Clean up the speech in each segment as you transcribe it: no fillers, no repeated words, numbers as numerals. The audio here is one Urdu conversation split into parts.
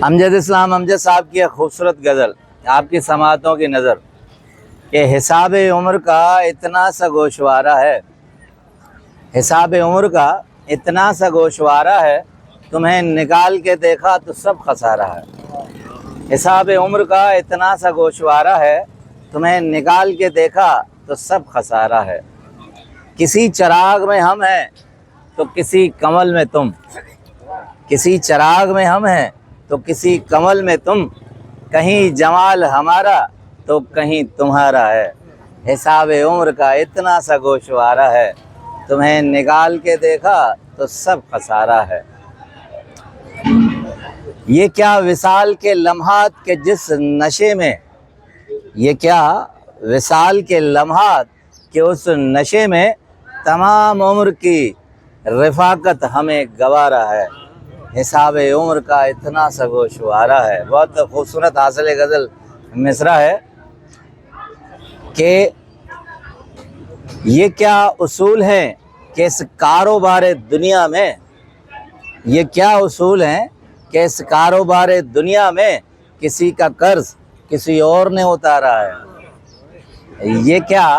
امجد اسلام امجد صاحب کی ایک خوبصورت غزل آپ کی سماعتوں کی نظر کہ حساب عمر کا اتنا سا گوشوارہ ہے، حساب عمر کا اتنا سا گوشوارہ ہے، تمہیں نکال کے دیکھا تو سب خسارہ ہے۔ حساب عمر کا اتنا سا گوشوارہ ہے، تمہیں نکال کے دیکھا تو سب خسارہ ہے۔ کسی چراغ میں ہم ہیں تو کسی کمل میں تم، کسی چراغ میں ہم ہیں تو کسی کمل میں تم، کہیں جمال ہمارا تو کہیں تمہارا ہے۔ حساب عمر کا اتنا سا گوشوارہ ہے، تمہیں نکال کے دیکھا تو سب خسارہ ہے۔ یہ کیا وصال کے لمحات کے جس نشے میں، یہ کیا وصال کے لمحات کے اس نشے میں، تمام عمر کی رفاقت ہمیں گوارا ہے۔ حساب عمر کا اتنا سا گوشوارہ ہے۔ بہت خوبصورت حاصل غزل مصرع ہے کہ یہ کیا اصول ہیں کہ اس کاروبار دنیا میں، یہ کیا اصول ہیں کہ اس کاروبار دنیا میں کسی کا قرض کسی اور نے اتارا ہے۔ یہ کیا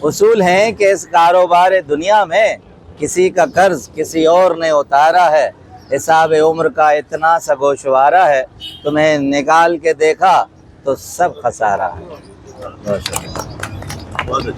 اصول ہیں کہ اس کاروبار دنیا میں کسی کا قرض کسی اور نے اتارا ہے۔ حساب عمر کا اتنا سا گوشوارہ ہے، تمہیں نکال کے دیکھا تو سب خسارہ ہے۔